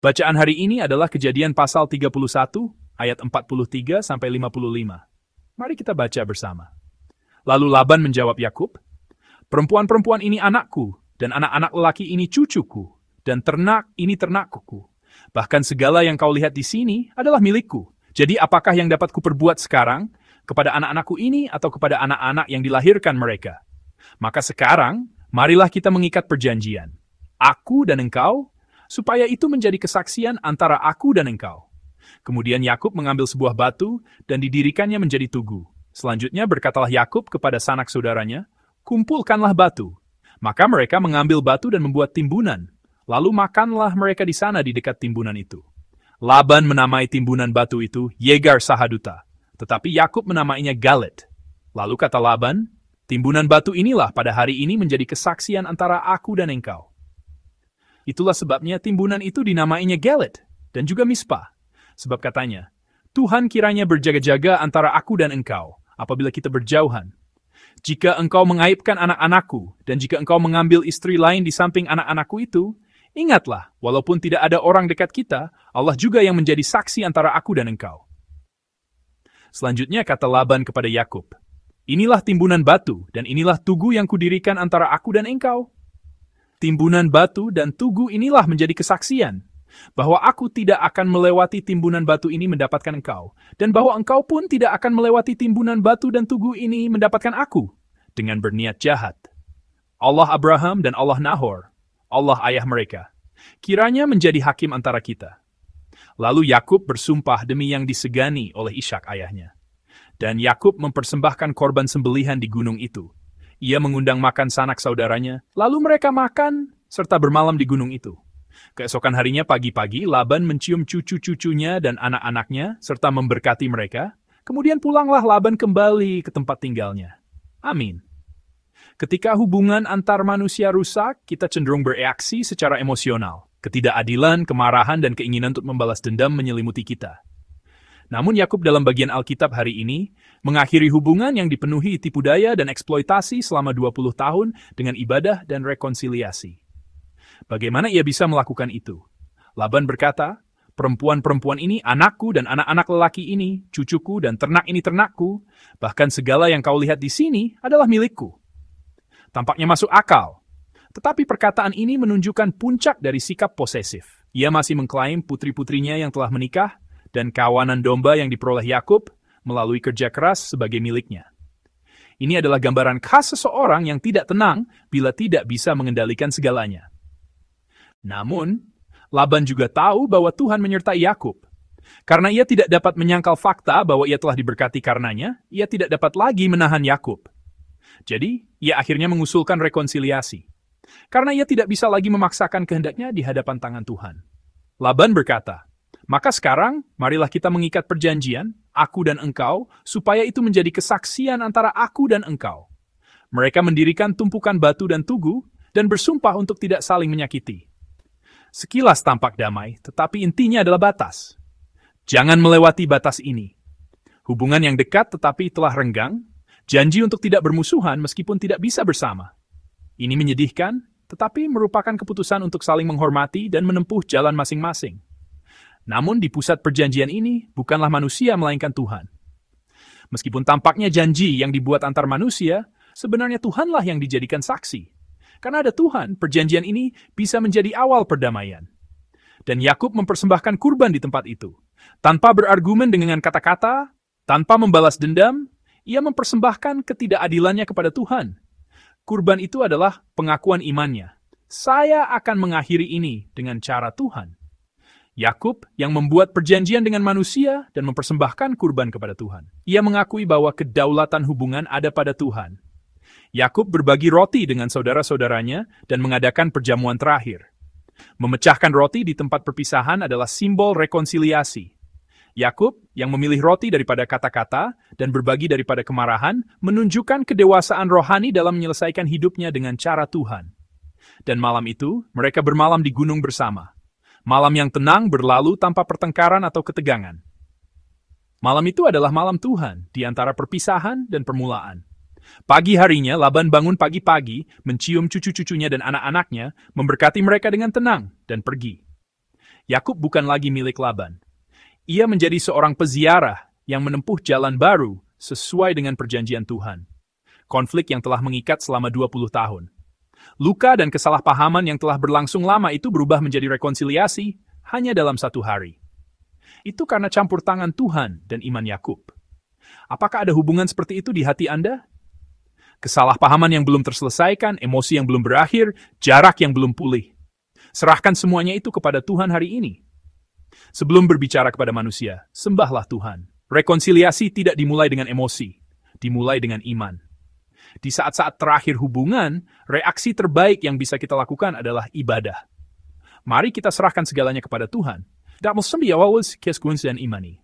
Bacaan hari ini adalah Kejadian pasal 31, ayat 43 sampai 55. Mari kita baca bersama. Lalu Laban menjawab Yakub, "Perempuan-perempuan ini anakku, dan anak-anak lelaki ini cucuku, dan ternak ini ternakku. Bahkan segala yang kau lihat di sini adalah milikku. Jadi apakah yang dapat kuperbuat sekarang kepada anak-anakku ini atau kepada anak-anak yang dilahirkan mereka? Maka sekarang, marilah kita mengikat perjanjian. Aku dan engkau, supaya itu menjadi kesaksian antara aku dan engkau." Kemudian Yakub mengambil sebuah batu dan didirikannya menjadi tugu. Selanjutnya berkatalah Yakub kepada sanak saudaranya, "Kumpulkanlah batu." Maka mereka mengambil batu dan membuat timbunan. Lalu makanlah mereka di sana di dekat timbunan itu. Laban menamai timbunan batu itu Yegar Sahaduta, tetapi Yakub menamainya Galet. Lalu kata Laban, "Timbunan batu inilah pada hari ini menjadi kesaksian antara aku dan engkau." Itulah sebabnya timbunan itu dinamainya Galet dan juga Mispa. Sebab katanya, "Tuhan kiranya berjaga-jaga antara aku dan engkau apabila kita berjauhan. Jika engkau mengaibkan anak-anakku dan jika engkau mengambil istri lain di samping anak-anakku itu, ingatlah, walaupun tidak ada orang dekat kita, Allah juga yang menjadi saksi antara aku dan engkau." Selanjutnya kata Laban kepada Yakub, "Inilah timbunan batu dan inilah tugu yang kudirikan antara aku dan engkau. Timbunan batu dan tugu inilah menjadi kesaksian, bahwa aku tidak akan melewati timbunan batu ini mendapatkan engkau, dan bahwa engkau pun tidak akan melewati timbunan batu dan tugu ini mendapatkan aku, dengan berniat jahat. Allah Abraham dan Allah Nahor, Allah ayah mereka, kiranya menjadi hakim antara kita." Lalu Yakub bersumpah demi yang disegani oleh Ishak ayahnya. Dan Yakub mempersembahkan korban sembelihan di gunung itu. Ia mengundang makan sanak saudaranya, lalu mereka makan serta bermalam di gunung itu. Keesokan harinya pagi-pagi, Laban mencium cucu-cucunya dan anak-anaknya, serta memberkati mereka. Kemudian pulanglah Laban kembali ke tempat tinggalnya. Amin. Ketika hubungan antar manusia rusak, kita cenderung bereaksi secara emosional. Ketidakadilan, kemarahan, dan keinginan untuk membalas dendam menyelimuti kita. Namun Yakub dalam bagian Alkitab hari ini mengakhiri hubungan yang dipenuhi tipu daya dan eksploitasi selama 20 tahun dengan ibadah dan rekonsiliasi. Bagaimana ia bisa melakukan itu? Laban berkata, "Perempuan-perempuan ini anakku dan anak-anak lelaki ini, cucuku dan ternak ini ternakku, bahkan segala yang kau lihat di sini adalah milikku." Tampaknya masuk akal. Tetapi perkataan ini menunjukkan puncak dari sikap posesif. Ia masih mengklaim putri-putrinya yang telah menikah dan kawanan domba yang diperoleh Yakub melalui kerja keras sebagai miliknya. Ini adalah gambaran khas seseorang yang tidak tenang bila tidak bisa mengendalikan segalanya. Namun, Laban juga tahu bahwa Tuhan menyertai Yakub. Karena ia tidak dapat menyangkal fakta bahwa ia telah diberkati karenanya, ia tidak dapat lagi menahan Yakub. Jadi, ia akhirnya mengusulkan rekonsiliasi. Karena ia tidak bisa lagi memaksakan kehendaknya di hadapan tangan Tuhan. Laban berkata, "Maka sekarang, marilah kita mengikat perjanjian, aku dan engkau, supaya itu menjadi kesaksian antara aku dan engkau." Mereka mendirikan tumpukan batu dan tugu, dan bersumpah untuk tidak saling menyakiti. Sekilas tampak damai, tetapi intinya adalah batas. Jangan melewati batas ini. Hubungan yang dekat tetapi telah renggang, janji untuk tidak bermusuhan meskipun tidak bisa bersama. Ini menyedihkan, tetapi merupakan keputusan untuk saling menghormati dan menempuh jalan masing-masing. Namun di pusat perjanjian ini bukanlah manusia melainkan Tuhan. Meskipun tampaknya janji yang dibuat antar manusia, sebenarnya Tuhanlah yang dijadikan saksi. Karena ada Tuhan, perjanjian ini bisa menjadi awal perdamaian. Dan Yakub mempersembahkan kurban di tempat itu. Tanpa berargumen dengan kata-kata, tanpa membalas dendam, ia mempersembahkan ketidakadilannya kepada Tuhan. Kurban itu adalah pengakuan imannya. Saya akan mengakhiri ini dengan cara Tuhan. Yakub yang membuat perjanjian dengan manusia dan mempersembahkan kurban kepada Tuhan. Ia mengakui bahwa kedaulatan hubungan ada pada Tuhan. Yakub berbagi roti dengan saudara-saudaranya dan mengadakan perjamuan terakhir. Memecahkan roti di tempat perpisahan adalah simbol rekonsiliasi. Yakub yang memilih roti daripada kata-kata dan berbagi daripada kemarahan menunjukkan kedewasaan rohani dalam menyelesaikan hidupnya dengan cara Tuhan. Dan malam itu, mereka bermalam di gunung bersama. Malam yang tenang berlalu tanpa pertengkaran atau ketegangan. Malam itu adalah malam Tuhan di antara perpisahan dan permulaan. Pagi harinya, Laban bangun pagi-pagi, mencium cucu-cucunya dan anak-anaknya, memberkati mereka dengan tenang, dan pergi. Yakub bukan lagi milik Laban. Ia menjadi seorang peziarah yang menempuh jalan baru sesuai dengan perjanjian Tuhan. Konflik yang telah mengikat selama 20 tahun. Luka dan kesalahpahaman yang telah berlangsung lama itu berubah menjadi rekonsiliasi hanya dalam 1 hari. Itu karena campur tangan Tuhan dan iman Yakub. Apakah ada hubungan seperti itu di hati Anda? Kesalahpahaman yang belum terselesaikan, emosi yang belum berakhir, jarak yang belum pulih. Serahkan semuanya itu kepada Tuhan hari ini. Sebelum berbicara kepada manusia, sembahlah Tuhan. Rekonsiliasi tidak dimulai dengan emosi, dimulai dengan iman. Di saat-saat terakhir hubungan, reaksi terbaik yang bisa kita lakukan adalah ibadah. Mari kita serahkan segalanya kepada Tuhan. Damals sambiawawus kiaskuns dan imani.